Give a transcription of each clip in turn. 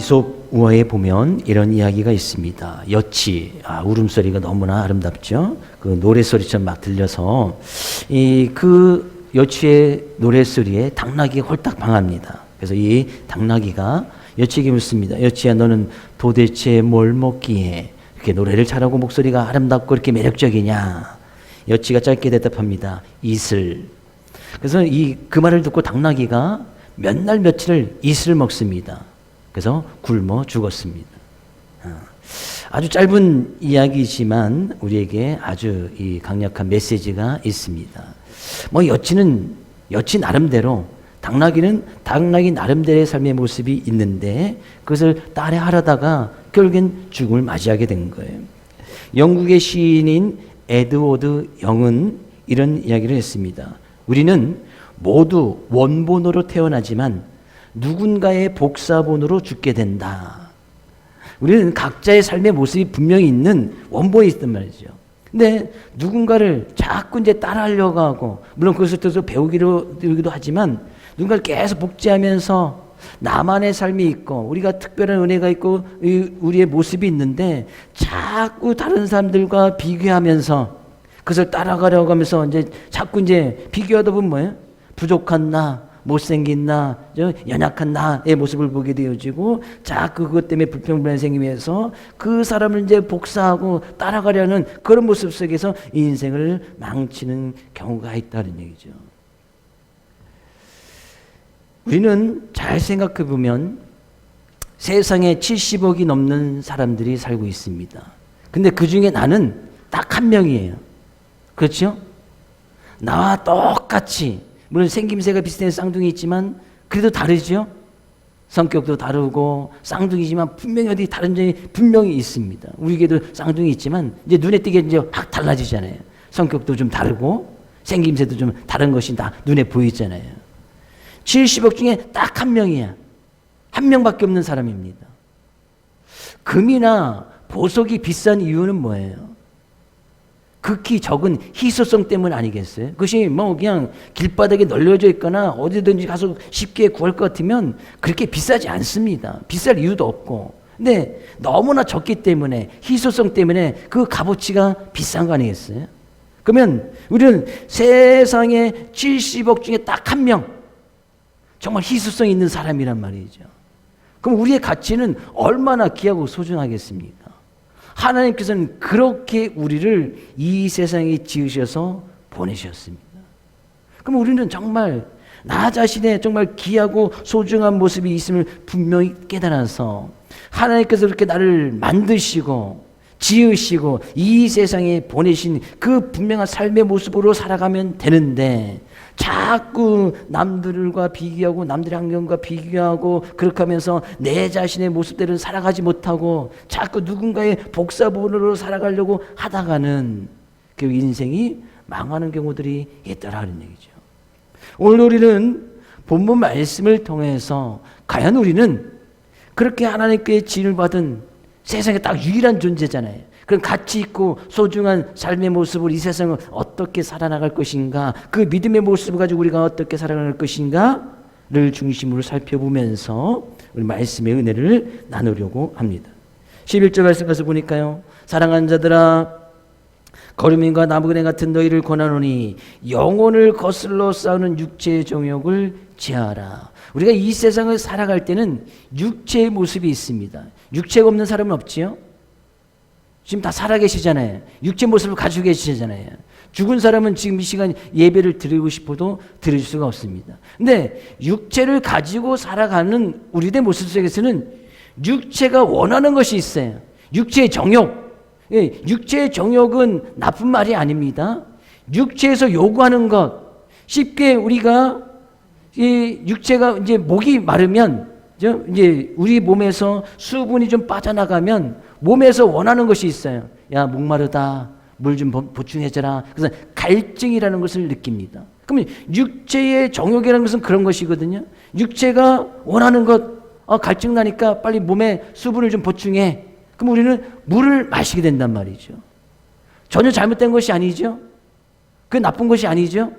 이솝 우화에 보면 이런 이야기가 있습니다. 여치, 울음소리가 너무나 아름답죠. 그 노래소리처럼 막 들려서 그 여치의 노래소리에 당나귀가 홀딱 방합니다. 그래서 이 당나귀가 여치에게 묻습니다. 여치야, 너는 도대체 뭘 먹기에 이렇게 노래를 잘하고 목소리가 아름답고 이렇게 매력적이냐? 여치가 짧게 대답합니다. 이슬. 그래서 그 말을 듣고 당나귀가 몇 날 며칠을 이슬을 먹습니다. 그래서 굶어 죽었습니다. 아주 짧은 이야기지만 우리에게 아주 이 강력한 메시지가 있습니다. 여치 나름대로, 당나귀는 당나귀 나름대로의 삶의 모습이 있는데 그것을 따라하려다가 결국엔 죽음을 맞이하게 된 거예요. 영국의 시인인 에드워드 영은 이런 이야기를 했습니다. 우리는 모두 원본으로 태어나지만 누군가의 복사본으로 죽게 된다. 우리는 각자의 삶의 모습이 분명히 있는 원본이 있단 말이죠. 근데 누군가를 자꾸 이제 따라하려고 하고, 물론 그것을 통해서 배우기도 하지만 누군가를 계속 복제하면서 나만의 삶이 있고 우리가 특별한 은혜가 있고 우리의 모습이 있는데 자꾸 다른 사람들과 비교하면서 그것을 따라가려고 하면서 자꾸 비교하다 보면 뭐예요? 부족한 나, 못생긴 나, 연약한 나의 모습을 보게 되어지고 자꾸 그것 때문에 불평불만이 생기면서 그 사람을 복사하고 따라가려는 그런 모습 속에서 인생을 망치는 경우가 있다는 얘기죠. 우리는 잘 생각해 보면 세상에 70억이 넘는 사람들이 살고 있습니다. 근데 그 중에 나는 딱 한 명이에요. 그렇죠? 나와 똑같이, 물론 생김새가 비슷한 쌍둥이 있지만 그래도 다르죠? 성격도 다르고 쌍둥이지만 분명히 어디 다른 점이 분명히 있습니다. 우리에게도 쌍둥이 있지만 이제 눈에 띄게 확 달라지잖아요. 성격도 좀 다르고 생김새도 좀 다른 것이 다 눈에 보이잖아요. 70억 중에 딱 한 명이야. 한 명밖에 없는 사람입니다. 금이나 보석이 비싼 이유는 뭐예요? 극히 적은 희소성 때문 아니겠어요? 그것이 그냥 길바닥에 널려져 있거나 어디든지 가서 쉽게 구할 것 같으면 그렇게 비싸지 않습니다. 비쌀 이유도 없고. 근데 너무나 적기 때문에, 희소성 때문에 그 값어치가 비싼 거 아니겠어요? 그러면 우리는 세상에 70억 중에 딱 한 명, 정말 희소성 있는 사람이란 말이죠. 그럼 우리의 가치는 얼마나 귀하고 소중하겠습니까? 하나님께서는 그렇게 우리를 이 세상에 지으셔서 보내셨습니다. 그럼 우리는 정말 나 자신의 정말 귀하고 소중한 모습이 있음을 분명히 깨달아서 하나님께서 그렇게 나를 만드시고 지으시고 이 세상에 보내신 그 분명한 삶의 모습으로 살아가면 되는데 자꾸 남들과 비교하고 남들의 환경과 비교하고 그렇게 하면서 내 자신의 모습대로 살아가지 못하고 자꾸 누군가의 복사본으로 살아가려고 하다가는 그 인생이 망하는 경우들이 있더라는 얘기죠. 오늘 우리는 본문 말씀을 통해서 과연 우리는 그렇게 하나님께 지음을 받은 세상에 딱 유일한 존재잖아요. 그런 가치 있고 소중한 삶의 모습을 이 세상을 어떻게 살아나갈 것인가, 그 믿음의 모습을 가지고 우리가 어떻게 살아나갈 것인가를 중심으로 살펴보면서 우리 말씀의 은혜를 나누려고 합니다. 11절 말씀 가서 보니까요. 사랑하는 자들아, 거류민과 나무그네 같은 너희를 권하노니 영혼을 거슬러 싸우는 육체의 정욕을 제하라. 우리가 이 세상을 살아갈 때는 육체의 모습이 있습니다. 육체가 없는 사람은 없지요? 지금 다 살아계시잖아요. 육체 모습을 가지고 계시잖아요. 죽은 사람은 지금 이 시간 예배를 드리고 싶어도 드릴 수가 없습니다. 근데 육체를 가지고 살아가는 우리의 모습 속에서는 육체가 원하는 것이 있어요. 육체의 정욕. 육체의 정욕은 나쁜 말이 아닙니다. 육체에서 요구하는 것. 쉽게 우리가 이 육체가 이제 목이 마르면 이제 우리 몸에서 수분이 좀 빠져나가면 몸에서 원하는 것이 있어요. 야, 목마르다. 물 좀 보충해줘라. 그래서 갈증이라는 것을 느낍니다. 그러면 육체의 정욕이라는 것은 그런 것이거든요. 육체가 원하는 것, 갈증 나니까 빨리 몸에 수분을 좀 보충해. 그럼 우리는 물을 마시게 된단 말이죠. 전혀 잘못된 것이 아니죠. 그 나쁜 것이 아니죠.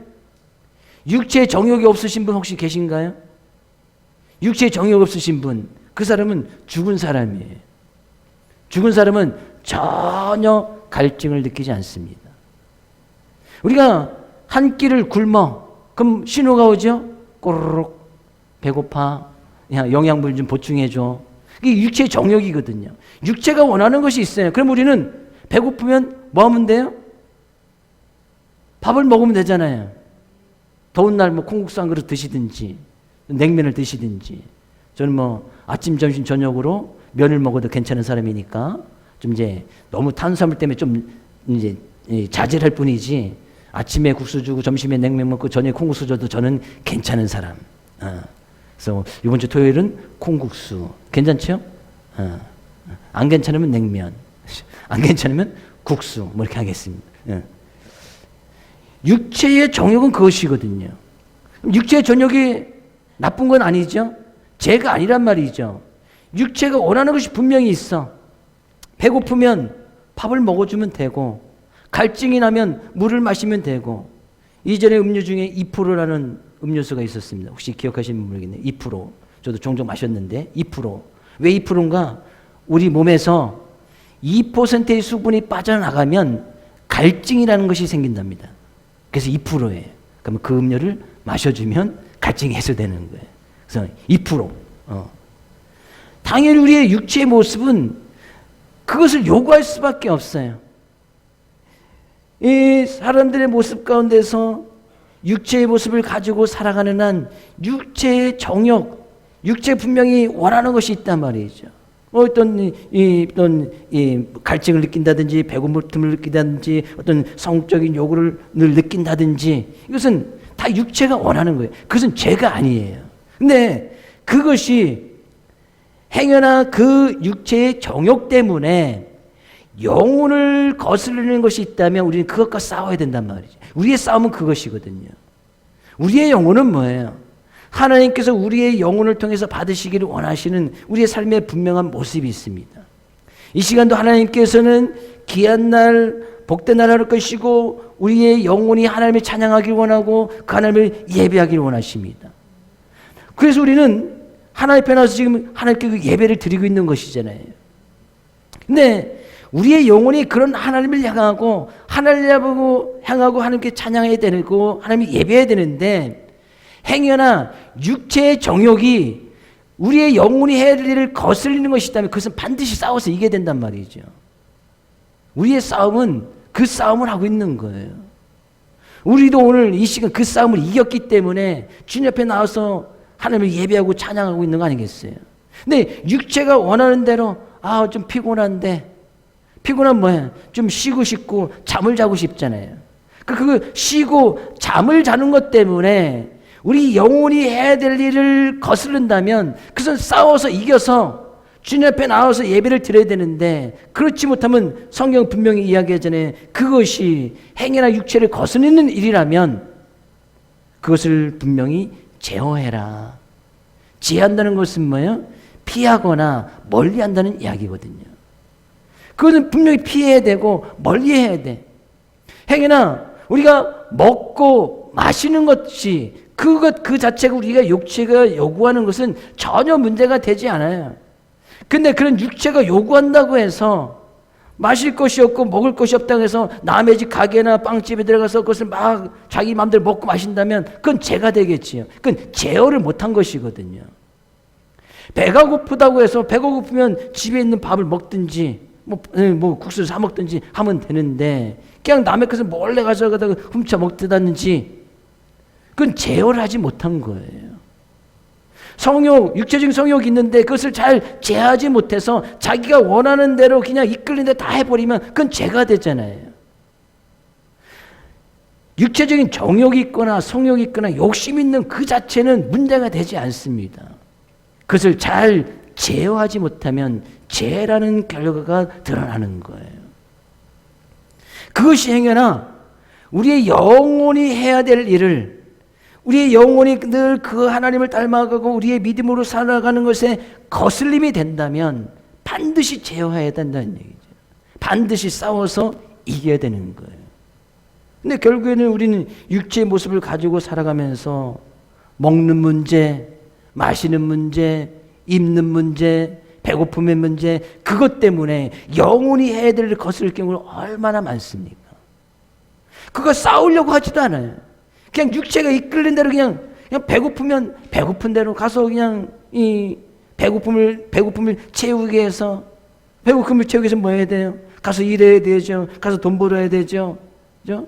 육체의 정욕이 없으신 분 혹시 계신가요? 육체의 정욕 없으신 분, 그 사람은 죽은 사람이에요. 죽은 사람은 전혀 갈증을 느끼지 않습니다. 우리가 한 끼를 굶어. 그럼 신호가 오죠? 꼬르륵 배고파. 야, 영양분 좀 보충해줘. 이게 육체의 정욕이거든요. 육체가 원하는 것이 있어요. 그럼 우리는 배고프면 뭐 하면 돼요? 밥을 먹으면 되잖아요. 더운 날 뭐 콩국수 한 그릇 드시든지 냉면을 드시든지. 저는 뭐 아침, 점심, 저녁으로 면을 먹어도 괜찮은 사람이니까 좀 이제 너무 탄수화물 때문에 좀 이제 자제를 할 뿐이지, 아침에 국수 주고 점심에 냉면 먹고 저녁에 콩국수 줘도 저는 괜찮은 사람. 그래서 이번 주 토요일은 콩국수. 괜찮죠? 안 괜찮으면 냉면. 안 괜찮으면 국수. 뭐 이렇게 하겠습니다. 육체의 정욕은 그것이거든요. 육체의 정욕이 나쁜 건 아니죠. 죄가 아니란 말이죠. 육체가 원하는 것이 분명히 있어. 배고프면 밥을 먹어주면 되고, 갈증이 나면 물을 마시면 되고. 이전에 음료 중에 2%라는 음료수가 있었습니다. 혹시 기억하시는 분 모르겠네요. 2%. 저도 종종 마셨는데 2%. 왜 2%인가? 우리 몸에서 2%의 수분이 빠져나가면 갈증이라는 것이 생긴답니다. 그래서 2%예요. 그러면 그 음료를 마셔주면 갈증이 해소되는 거예요. 그래서 2%. 당연히 우리의 육체의 모습은 그것을 요구할 수밖에 없어요. 이 사람들의 모습 가운데서 육체의 모습을 가지고 살아가는 한 육체의 정욕, 육체 분명히 원하는 것이 있단 말이죠. 어떤 갈증을 느낀다든지 배고픔을 느낀다든지 어떤 성적인 요구를 늘 느낀다든지, 이것은 다 육체가 원하는 거예요. 그것은 죄가 아니에요. 근데 그것이 행여나 그 육체의 정욕 때문에 영혼을 거스르는 것이 있다면 우리는 그것과 싸워야 된단 말이죠. 우리의 싸움은 그것이거든요. 우리의 영혼은 뭐예요? 하나님께서 우리의 영혼을 통해서 받으시기를 원하시는 우리의 삶의 분명한 모습이 있습니다. 이 시간도 하나님께서는 귀한 날, 복된 날 할 것이고 우리의 영혼이 하나님을 찬양하기를 원하고 그 하나님을 예배하기를 원하십니다. 그래서 우리는 하나님 앞에 나와서 지금 하나님께 그 예배를 드리고 있는 것이잖아요. 근데 우리의 영혼이 그런 하나님을 향하고 하나님을 향하고 하나님께 찬양해야 되고 하나님을 예배해야 되는데, 행여나 육체의 정욕이 우리의 영혼이 해야 될 일을 거슬리는 것이 있다면 그것은 반드시 싸워서 이겨야 된단 말이죠. 우리의 싸움은 그 싸움을 하고 있는 거예요. 우리도 오늘 이 시간 그 싸움을 이겼기 때문에 주님 옆에 나와서 하나님을 예배하고 찬양하고 있는 거 아니겠어요? 근데 육체가 원하는 대로 좀 피곤한데, 피곤한 뭐야? 좀 쉬고 싶고 잠을 자고 싶잖아요. 그 쉬고 잠을 자는 것 때문에 우리 영혼이 해야 될 일을 거스른다면 그것은 싸워서 이겨서 주님 앞에 나와서 예배를 드려야 되는데, 그렇지 못하면 성경 분명히 이야기하잖아요. 그것이 행위나 육체를 거스르는 일이라면 그것을 분명히 제어해라. 제한다는 것은 뭐예요? 피하거나 멀리한다는 이야기거든요. 그것은 분명히 피해야 되고 멀리해야 돼. 행위나 우리가 먹고 마시는 것이 그것 그 자체가 우리가 육체가 요구하는 것은 전혀 문제가 되지 않아요. 근데 그런 육체가 요구한다고 해서 마실 것이 없고 먹을 것이 없다고 해서 남의 집 가게나 빵집에 들어가서 그것을 막 자기 마음대로 먹고 마신다면 그건 죄가 되겠지요. 그건 제어를 못한 것이거든요. 배가 고프다고 해서 배가 고프면 집에 있는 밥을 먹든지 뭐 국수를 사 먹든지 하면 되는데, 그냥 남의 것을 몰래 가져가다가 훔쳐 먹든지, 그건 제어를 하지 못한 거예요. 성욕, 육체적인 성욕이 있는데 그것을 잘 제어하지 못해서 자기가 원하는 대로 그냥 이끌린 데 다 해버리면 그건 죄가 되잖아요. 육체적인 정욕이 있거나 성욕이 있거나 욕심 있는 그 자체는 문제가 되지 않습니다. 그것을 잘 제어하지 못하면 죄라는 결과가 드러나는 거예요. 그것이 행여나 우리의 영혼이 해야 될 일을, 우리의 영혼이 늘 그 하나님을 닮아가고 우리의 믿음으로 살아가는 것에 거슬림이 된다면 반드시 제어해야 된다는 얘기죠. 반드시 싸워서 이겨야 되는 거예요. 근데 결국에는 우리는 육체의 모습을 가지고 살아가면서 먹는 문제, 마시는 문제, 입는 문제, 배고픔의 문제, 그것 때문에 영혼이 해야 될 것을 경우는 얼마나 많습니까? 그거 싸우려고 하지도 않아요. 그냥 육체가 이끌린 대로 그냥 배고프면 배고픈 대로 가서 그냥 이 배고픔을 채우기 위해서 뭐 해야 돼요? 가서 일해야 되죠. 가서 돈 벌어야 되죠. 그죠?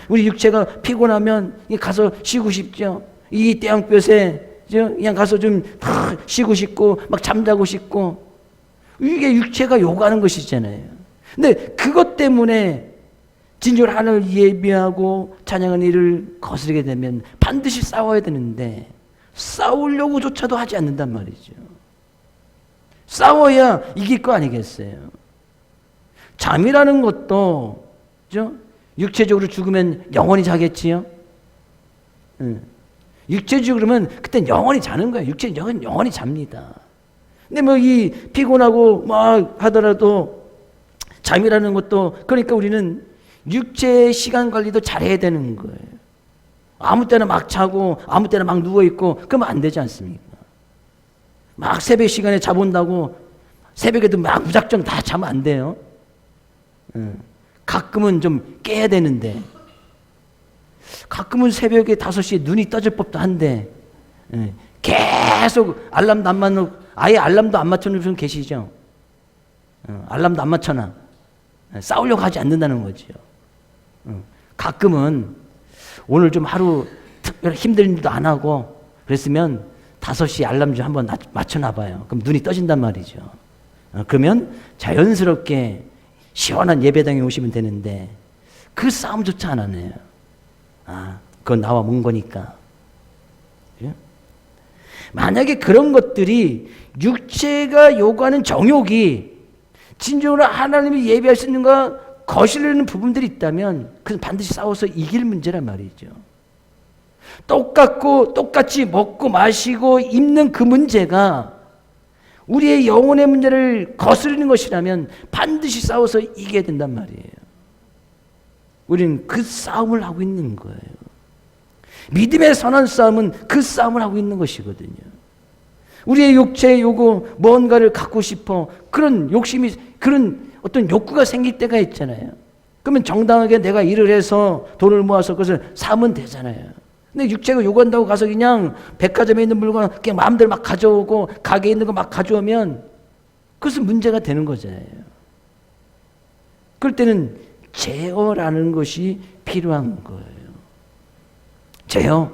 우리 육체가 피곤하면 가서 쉬고 싶죠. 이 태양볕에 그냥 가서 좀 쉬고 싶고 막 잠자고 싶고, 이게 육체가 요구하는 것이잖아요. 근데 그것 때문에 진정으로 하나님을 예배하고 찬양하는 일을 거스르게 되면 반드시 싸워야 되는데 싸우려고조차도 하지 않는단 말이죠. 싸워야 이길 거 아니겠어요? 잠이라는 것도 그죠? 육체적으로 죽으면 영원히 자겠지요? 육체적으로면 그땐 영원히 자는 거예요. 육체는 영원히 잡니다. 근데 뭐 이 피곤하고 막 하더라도 잠이라는 것도, 그러니까 우리는 육체의 시간 관리도 잘해야 되는 거예요. 아무 때나 막 자고 아무 때나 막 누워있고 그러면 안 되지 않습니까? 막 새벽 시간에 자본다고 새벽에도 막 무작정 다 자면 안 돼요. 가끔은 좀 깨야 되는데, 가끔은 새벽에 5시에 눈이 떠질 법도 한데 계속 알람도 안 맞는, 아예 알람도 안 맞춰놓은 분 계시죠? 알람도 안 맞춰놔. 싸우려고 하지 않는다는 거죠. 가끔은 오늘 좀 하루 특별히 힘든 일도 안 하고 그랬으면 5시 알람 좀 한번 맞춰놔봐요. 그럼 눈이 떠진단 말이죠. 그러면 자연스럽게 시원한 예배당에 오시면 되는데 그 싸움조차 안 하네요. 그건 나와 먼 거니까. 만약에 그런 것들이 육체가 요구하는 정욕이 진정으로 하나님을 예배할 수 있는 거 거스르는 부분들이 있다면 그건 반드시 싸워서 이길 문제란 말이죠. 똑같이 먹고 마시고 입는 그 문제가 우리의 영혼의 문제를 거스르는 것이라면 반드시 싸워서 이겨야 된단 말이에요. 우리는 그 싸움을 하고 있는 거예요. 믿음의 선한 싸움은 그 싸움을 하고 있는 것이거든요. 우리의 육체의 요구, 뭔가를 갖고 싶어, 그런 욕심이, 그런 어떤 욕구가 생길 때가 있잖아요. 그러면 정당하게 내가 일을 해서 돈을 모아서 그것을 사면 되잖아요. 근데 육체가 요구한다고 가서 그냥 백화점에 있는 물건 그냥 마음대로 막 가져오고 가게에 있는 거 막 가져오면 그것은 문제가 되는 거잖아요. 그럴 때는 제어라는 것이 필요한 거예요. 제어.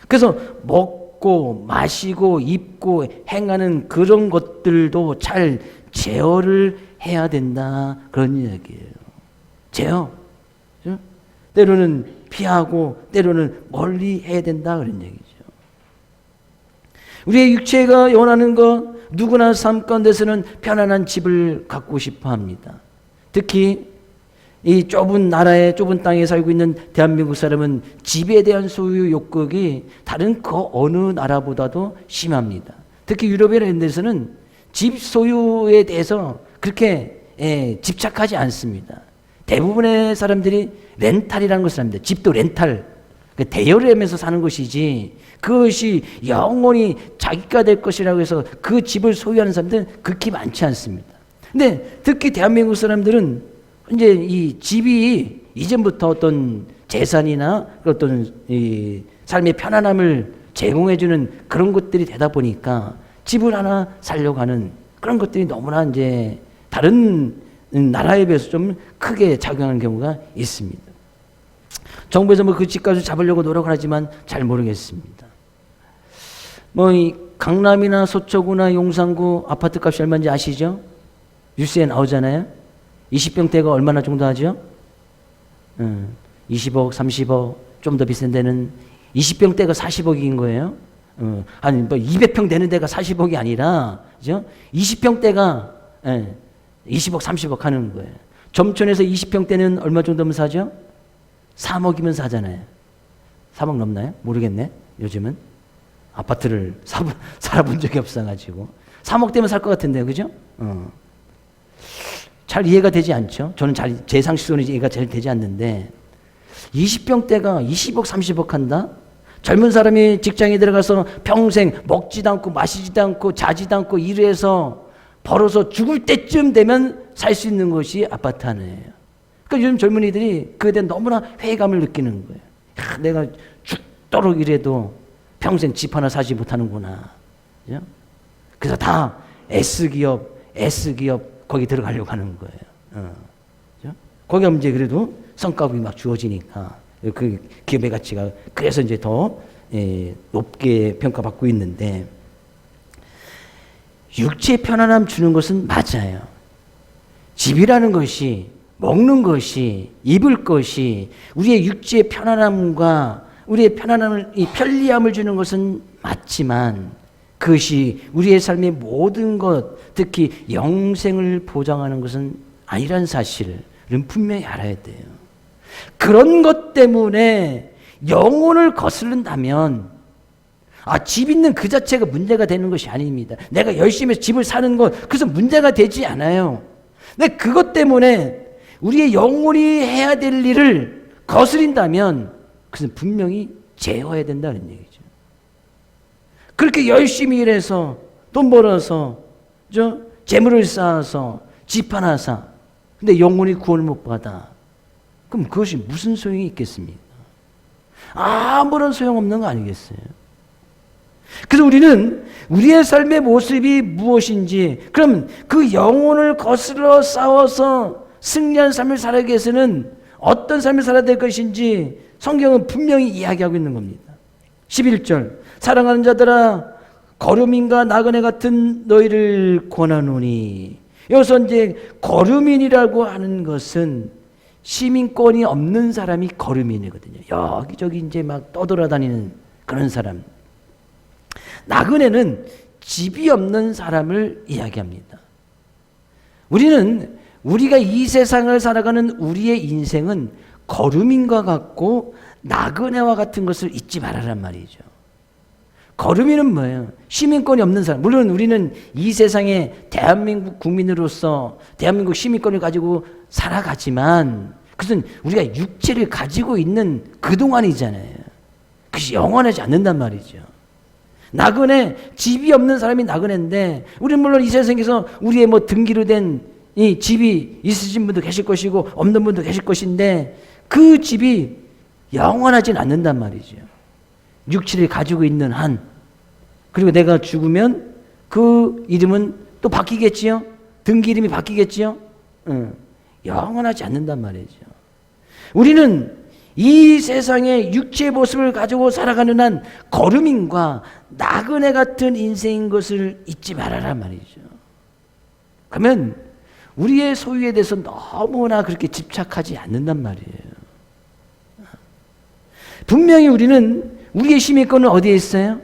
그래서 먹고 마시고 입고 행하는 그런 것들도 잘 제어를 해야 된다, 그런 이야기예요. 제어. 때로는 피하고 때로는 멀리 해야 된다, 그런 얘기죠. 우리의 육체가 원하는 것, 누구나 삶 가운데서는 편안한 집을 갖고 싶어 합니다. 특히 이 좁은 나라에, 좁은 땅에 살고 있는 대한민국 사람은 집에 대한 소유 욕구가 다른 그 어느 나라보다도 심합니다. 특히 유럽이나 이런 데서는 집 소유에 대해서 그렇게 집착하지 않습니다. 대부분의 사람들이 렌탈이라는 것을 합니다. 집도 렌탈, 대여를 하면서 사는 것이지 그것이 영원히 자기가 될 것이라고 해서 그 집을 소유하는 사람들은 극히 많지 않습니다. 근데 특히 대한민국 사람들은 이제 이 집이 이전부터 어떤 재산이나 어떤 이 삶의 편안함을 제공해주는 그런 것들이 되다 보니까 집을 하나 살려고 하는 그런 것들이 너무나 이제 다른 나라에 비해서 좀 크게 작용하는 경우가 있습니다. 정부에서 뭐 그 집값을 잡으려고 노력을 하지만 잘 모르겠습니다. 뭐 이 강남이나 서초구나 용산구 아파트 값이 얼마인지 아시죠? 뉴스에 나오잖아요. 20평대가 얼마나 정도 하죠? 20억, 30억, 좀 더 비싼 데는 20평대가 40억인 거예요. 아니 뭐 200평 되는 데가 40억이 아니라, 그죠? 20평대가 20억, 30억 하는 거예요. 점촌에서 20평대는 얼마 정도면 사죠? 3억이면 사잖아요. 3억 넘나요? 모르겠네. 요즘은 아파트를 살아본 적이 없어가지고 3억대면 살 것 같은데요, 그죠? 잘 이해가 되지 않죠? 저는 제 상식으로는 이해가 잘 되지 않는데 20평대가 20억, 30억 한다? 젊은 사람이 직장에 들어가서 평생 먹지도 않고 마시지도 않고 자지도 않고 일해서 벌어서 죽을 때쯤 되면 살 수 있는 것이 아파트 하나예요. 그러니까 요즘 젊은이들이 그에 대해 너무나 회의감을 느끼는 거예요. 야, 내가 죽도록 일해도 평생 집 하나 사지 못하는구나. 그죠? 그래서 다 S기업 거기 들어가려고 하는 거예요. 그죠? 거기 하면 이제 그래도 성과급이 막 주어지니까 그 기업의 가치가 그래서 이제 더 높게 평가받고 있는데, 육체의 편안함 주는 것은 맞아요. 집이라는 것이, 먹는 것이, 입을 것이 우리의 육체의 편안함과 우리의 편안함을, 이 편리함을 주는 것은 맞지만 그것이 우리의 삶의 모든 것, 특히 영생을 보장하는 것은 아니라는 사실을 분명히 알아야 돼요. 그런 것 때문에 영혼을 거스른다면 집 있는 그 자체가 문제가 되는 것이 아닙니다. 내가 열심히 해서 집을 사는 것, 그래서 문제가 되지 않아요. 근데 그것 때문에 우리의 영혼이 해야 될 일을 거스린다면 그것은 분명히 제어해야 된다는 얘기죠. 그렇게 열심히 일해서 돈 벌어서 재물을 쌓아서 집 하나 사. 근데 영혼이 구원을 못 받아. 그럼 그것이 무슨 소용이 있겠습니까? 아무런 소용없는 거 아니겠어요? 그래서 우리는 우리의 삶의 모습이 무엇인지, 그럼 그 영혼을 거스러 싸워서 승리한 삶을 살아가기 위해서는 어떤 삶을 살아야 될 것인지 성경은 분명히 이야기하고 있는 겁니다. 11절, 사랑하는 자들아 거류민과 나그네 같은 너희를 권하노니. 여기서 이제 거류민이라고 하는 것은 시민권이 없는 사람이 거류민이거든요. 여기저기 이제 막 떠돌아다니는 그런 사람. 나그네는 집이 없는 사람을 이야기합니다. 우리가 이 세상을 살아가는 우리의 인생은 거류민과 같고 나그네와 같은 것을 잊지 말아란 말이죠. 거류민은 뭐예요? 시민권이 없는 사람. 물론 우리는 이 세상에 대한민국 국민으로서 대한민국 시민권을 가지고 살아가지만 그것은 우리가 육체를 가지고 있는 그동안이잖아요. 그것이 영원하지 않는단 말이죠. 나그네, 집이 없는 사람이 나그네인데, 우리는 물론 이 세상에서 우리의 등기로 된 이 집이 있으신 분도 계실 것이고 없는 분도 계실 것인데 그 집이 영원하진 않는단 말이죠. 육체를 가지고 있는 한. 그리고 내가 죽으면 그 이름은 또 바뀌겠지요? 등기 이름이 바뀌겠지요? 영원하지 않는단 말이죠. 우리는 이 세상의 육체의 모습을 가지고 살아가는 한 거류민과 나그네 같은 인생인 것을 잊지 말아란 말이죠. 그러면 우리의 소유에 대해서 너무나 그렇게 집착하지 않는단 말이에요. 분명히 우리는 우리의 시민권은 어디에 있어요?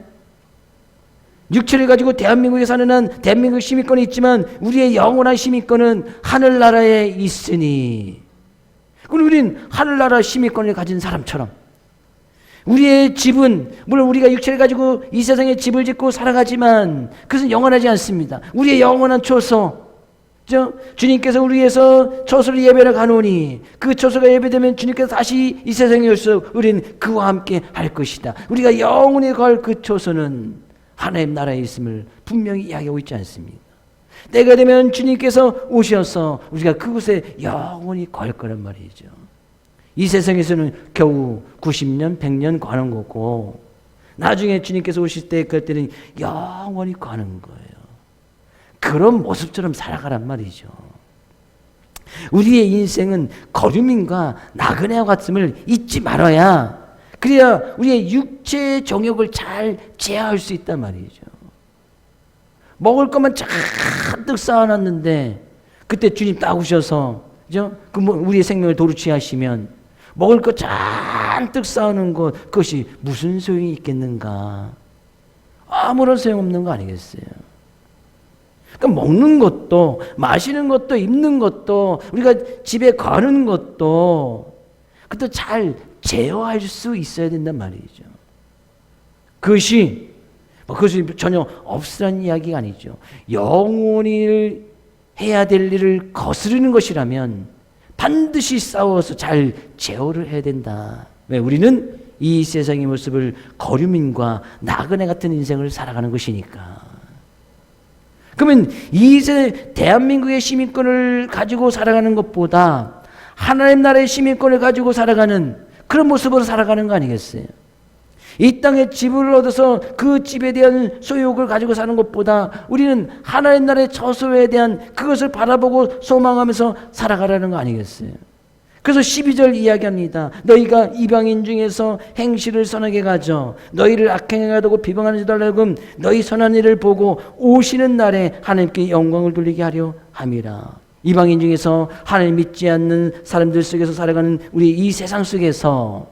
육체를 가지고 대한민국에 사는 한 대한민국 시민권이 있지만 우리의 영원한 시민권은 하늘나라에 있으니, 그럼 우리는 하늘나라 시민권을 가진 사람처럼 우리의 집은 물론 우리가 육체를 가지고 이 세상에 집을 짓고 살아가지만 그것은 영원하지 않습니다. 우리의 영원한 초소, 주님께서 우리 위해서 초소를 예배를 가노니 그 초소가 예배되면 주님께서 다시 이 세상에 오셔서 우리는 그와 함께 할 것이다. 우리가 영원히 걸 그 초소는 하나님 나라에 있음을 분명히 이야기하고 있지 않습니까? 때가 되면 주님께서 오셔서 우리가 그곳에 영원히 걸 거란 말이죠. 이 세상에서는 겨우 90년, 100년 가는 거고 나중에 주님께서 오실 때 그때는 영원히 가는 거예요. 그런 모습처럼 살아가란 말이죠. 우리의 인생은 거류민과 나그네와 같음을 잊지 말아야, 그래야 우리의 육체의 정욕을 잘 제어할 수 있단 말이죠. 먹을 것만 잔뜩 쌓아놨는데 그때 주님 딱 오셔서 우리의 생명을 도루치 하시면 먹을 것 잔뜩 쌓아놓은 것, 그것이 무슨 소용이 있겠는가? 아무런 소용없는 거 아니겠어요? 그러니까 먹는 것도 마시는 것도 입는 것도 우리가 집에 가는 것도 그것도 잘 제어할 수 있어야 된단 말이죠. 그것이 전혀 없으란 이야기가 아니죠. 영원히 해야 될 일을 거스르는 것이라면 반드시 싸워서 잘 제어를 해야 된다. 왜? 우리는 이 세상의 모습을 거류민과 나그네 같은 인생을 살아가는 것이니까. 그러면 이 대한민국의 시민권을 가지고 살아가는 것보다 하나님 나라의 시민권을 가지고 살아가는 그런 모습으로 살아가는 거 아니겠어요? 이 땅에 집을 얻어서 그 집에 대한 소유욕을 가지고 사는 것보다 우리는 하나님 나라의 저소유에 대한 그것을 바라보고 소망하면서 살아가라는 거 아니겠어요? 그래서 12절 이야기합니다. 너희가 이방인 중에서 행실을 선하게 가져 너희를 악행에 가두고 비방하는 자들 알고 너희 선한 일을 보고 오시는 날에 하나님께 영광을 돌리게 하려 함이라. 이방인 중에서 하나님 믿지 않는 사람들 속에서 살아가는 우리 이 세상 속에서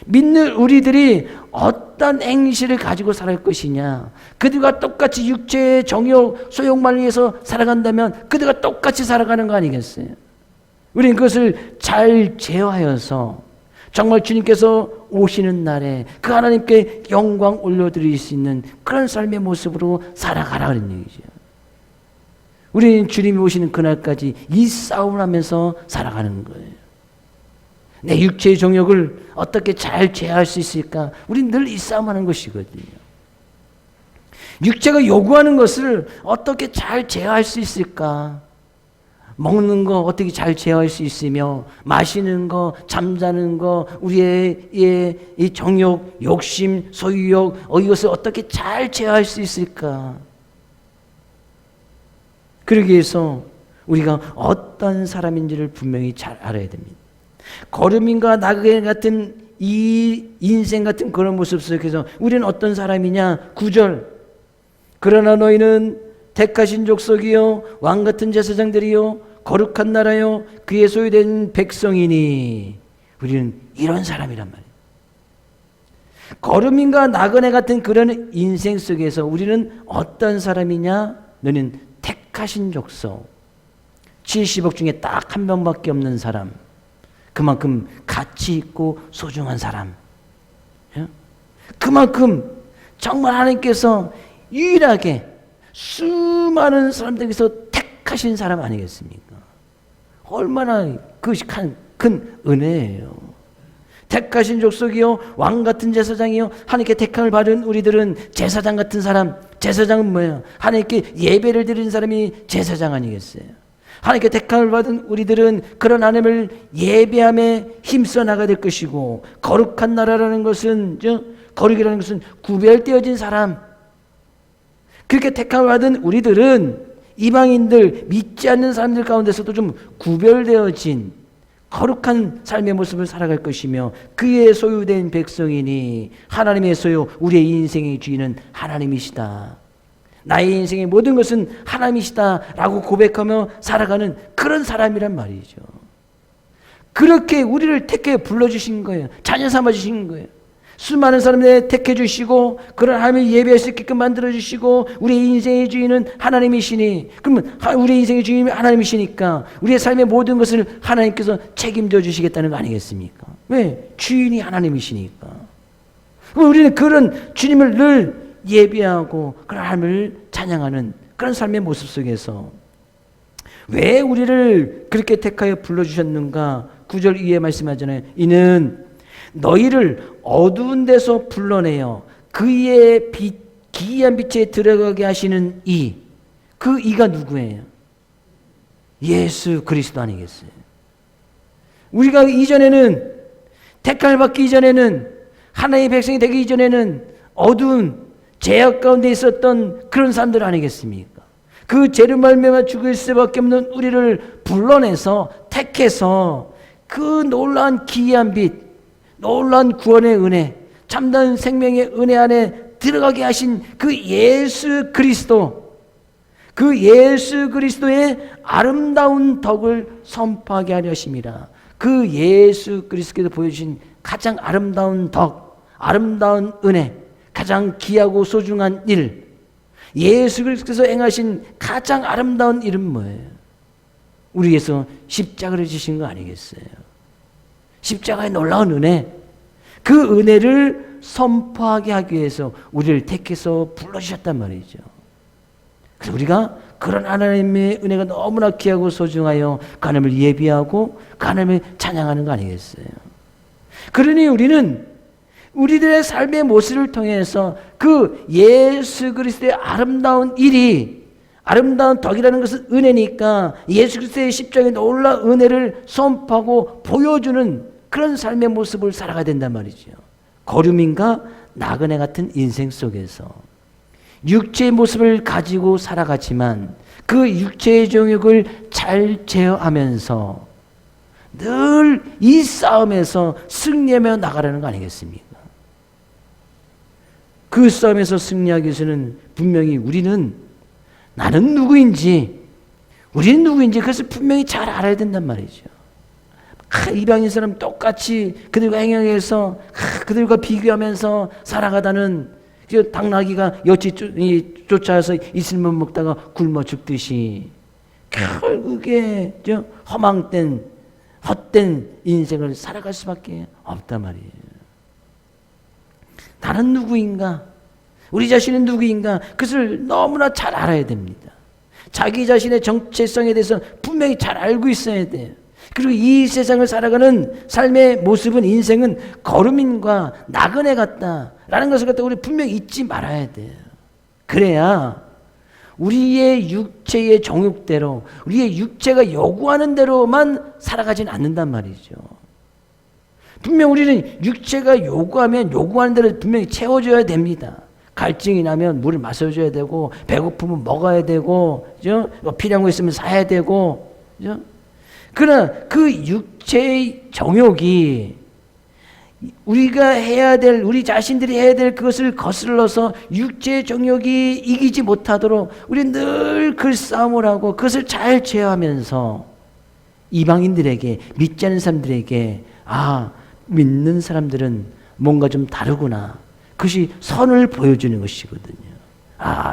믿는 우리들이 어떤 행실을 가지고 살아갈 것이냐. 그들과 똑같이 육체의 정욕, 소욕만 위해서 살아간다면 그들과 똑같이 살아가는 거 아니겠어요? 우리는 그것을 잘 제어하여서 정말 주님께서 오시는 날에 그 하나님께 영광 올려드릴 수 있는 그런 삶의 모습으로 살아가라는 얘기죠. 우리는 주님이 오시는 그날까지 이 싸움을 하면서 살아가는 거예요. 내 육체의 정욕을 어떻게 잘 제어할 수 있을까? 우리는 늘 이 싸움하는 것이거든요. 육체가 요구하는 것을 어떻게 잘 제어할 수 있을까? 먹는 거 어떻게 잘 제어할 수 있으며, 마시는 거, 잠자는 거, 우리의 이 정욕, 욕심, 소유욕, 이것을 어떻게 잘 제어할 수 있을까? 그러기 위해서 우리가 어떤 사람인지를 분명히 잘 알아야 됩니다. 거름인과 나그네 같은 이 인생 같은 그런 모습 속에서 우리는 어떤 사람이냐? 9절. 그러나 너희는 택하신 족속이요 왕 같은 제사장들이요 거룩한 나라요 그의 소유된 백성이니. 우리는 이런 사람이란 말이에요. 거름인과 나그네 같은 그런 인생 속에서 우리는 어떤 사람이냐? 너는 택하신 족속. 70억 중에 딱 한 명밖에 없는 사람. 그만큼 가치 있고 소중한 사람. 그만큼 정말 하나님께서 유일하게 수많은 사람들에게서 택하신 사람 아니겠습니까? 얼마나 그것이 큰 은혜예요. 택하신 족속이요 왕 같은 제사장이요. 하나님께 택함을 받은 우리들은 제사장 같은 사람. 제사장은 뭐예요? 하나님께 예배를 드리는 사람이 제사장 아니겠어요? 하나님께 택함을 받은 우리들은 그런 하나님을 예배함에 힘써 나가야 될 것이고, 거룩한 나라라는 것은, 거룩이라는 것은 구별되어진 사람. 그렇게 택함을 받은 우리들은 이방인들, 믿지 않는 사람들 가운데서도 좀 구별되어진 거룩한 삶의 모습을 살아갈 것이며, 그의 소유된 백성이니. 하나님의 소유, 우리의 인생의 주인은 하나님이시다. 나의 인생의 모든 것은 하나님이시다라고 고백하며 살아가는 그런 사람이란 말이죠. 그렇게 우리를 택해 불러주신 거예요. 자녀 삼아주신 거예요. 수많은 사람들 택해 주시고 그런 하나님을 예배할 수 있게끔 만들어 주시고, 우리의 인생의 주인은 하나님이시니, 그러면 우리의 인생의 주인이 하나님이시니까 우리의 삶의 모든 것을 하나님께서 책임져 주시겠다는 거 아니겠습니까? 왜? 주인이 하나님이시니까. 그럼 우리는 그런 주님을 늘 예배하고 그런 하나님을 찬양하는 그런 삶의 모습 속에서 왜 우리를 그렇게 택하여 불러주셨는가? 9절 이에 말씀하잖아요. 이는 너희를 어두운 데서 불러내어 그의 기이한 빛에 들어가게 하시는 이. 그 이가 누구예요? 예수 그리스도 아니겠어요? 우리가 이전에는, 택함을 받기 이전에는, 하나님의 백성이 되기 이전에는 어두운 죄악 가운데 있었던 그런 사람들 아니겠습니까? 그 죄를 말미암아 죽을 수밖에 없는 우리를 불러내서 택해서 그 놀라운 기이한 빛, 놀라운 구원의 은혜, 참다운 생명의 은혜 안에 들어가게 하신 그 예수 그리스도, 그 예수 그리스도의 아름다운 덕을 선포하게 하려 하심이라. 그 예수 그리스도께서 보여주신 가장 아름다운 덕, 아름다운 은혜, 가장 귀하고 소중한 일, 예수 그리스도께서 행하신 가장 아름다운 일은 뭐예요? 우리 위해서 십자가를 지신 거 아니겠어요? 십자가의 놀라운 은혜, 그 은혜를 선포하게 하기 위해서 우리를 택해서 불러주셨단 말이죠. 그래서 우리가 그런 하나님의 은혜가 너무나 귀하고 소중하여 하나님을 예비하고 하나님을 찬양하는 거 아니겠어요? 그러니 우리는 우리들의 삶의 모습을 통해서 그 예수 그리스도의 아름다운 일이, 아름다운 덕이라는 것은 은혜니까 예수 그리스도의 십자가의 놀라운 은혜를 선포하고 보여주는 그런 삶의 모습을 살아가야 된단 말이죠. 거류민과 나그네 같은 인생 속에서 육체의 모습을 가지고 살아가지만 그 육체의 정욕을 잘 제어하면서 늘 이 싸움에서 승리하며 나가라는 거 아니겠습니까? 그 싸움에서 승리하기 위해서는 분명히 우리는 나는 누구인지, 우리는 누구인지 그것을 분명히 잘 알아야 된단 말이죠. 이방인 사람 똑같이 그들과 행영해서 그들과 비교하면서 살아가다는 당나귀가 여치 쫓아서 이슬만 먹다가 굶어 죽듯이 결국에 허망된 헛된 인생을 살아갈 수밖에 없단 말이에요. 나는 누구인가? 우리 자신은 누구인가? 그것을 너무나 잘 알아야 됩니다. 자기 자신의 정체성에 대해서 분명히 잘 알고 있어야 돼요. 그리고 이 세상을 살아가는 삶의 모습은, 인생은 거루민과 나그네 같다라는 것을 갖다 우리 분명히 잊지 말아야 돼요. 그래야 우리의 육체의 정욕대로, 우리의 육체가 요구하는 대로만 살아가지는 않는단 말이죠. 분명 우리는 육체가 요구하는 대로 분명히 채워줘야 됩니다. 갈증이 나면 물을 마셔줘야 되고, 배고프면 먹어야 되고, 그죠? 필요한 거 있으면 사야 되고, 그죠? 그러나 그 육체의 정욕이 우리가 해야 될, 우리 자신들이 해야 될 그것을 거슬러서 육체의 정욕이 이기지 못하도록 우리 늘 그 싸움을 하고 그것을 잘 제어하면서 이방인들에게, 믿지 않는 사람들에게, 믿는 사람들은 뭔가 좀 다르구나, 그것이 선을 보여주는 것이거든요.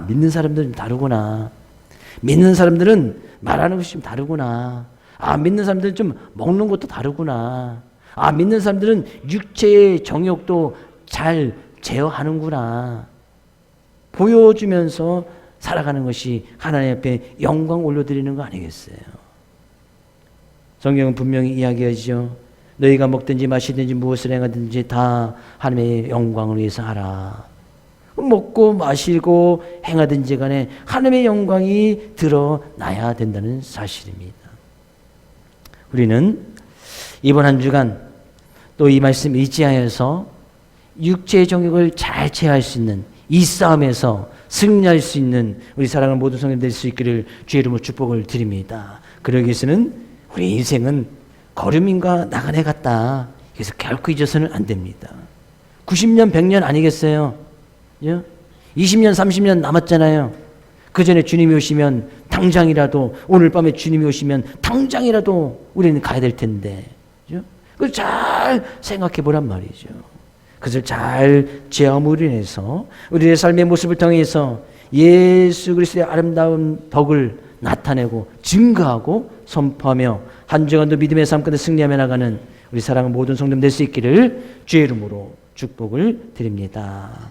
믿는 사람들은 다르구나, 믿는 사람들은 말하는 것이 좀 다르구나, 믿는 사람들은 좀 먹는 것도 다르구나, 믿는 사람들은 육체의 정욕도 잘 제어하는구나 보여주면서 살아가는 것이 하나님 앞에 영광 올려드리는 거 아니겠어요? 성경은 분명히 이야기하죠. 너희가 먹든지 마시든지 무엇을 행하든지 다 하나님의 영광을 위해서 하라. 먹고 마시고 행하든지 간에 하나님의 영광이 드러나야 된다는 사실입니다. 우리는 이번 한 주간 또 이 말씀 의지하여서 육체의 정욕을 잘 제어할 수 있는 이 싸움에서 승리할 수 있는 우리 사랑하는 모든 성도들 될 수 있기를 주의 이름으로 축복을 드립니다. 그러기 위해서는 우리 인생은 거류민과 나그네 같다. 그래서 결코 잊어서는 안 됩니다. 90년, 100년 아니겠어요? 20년, 30년 남았잖아요. 그 전에 주님이 오시면 당장이라도, 오늘 밤에 주님이 오시면 당장이라도 우리는 가야 될 텐데, 그걸 잘 생각해 보란 말이죠. 그것을 잘 제어함으로 인해서 우리의 삶의 모습을 통해서 예수 그리스도의 아름다운 덕을 나타내고 증거하고 선포하며 한 주간도 믿음의 삶 가운데 승리하며 나가는 우리 사랑하는 모든 성도들 될 수 있기를 주의 이름으로 축복을 드립니다.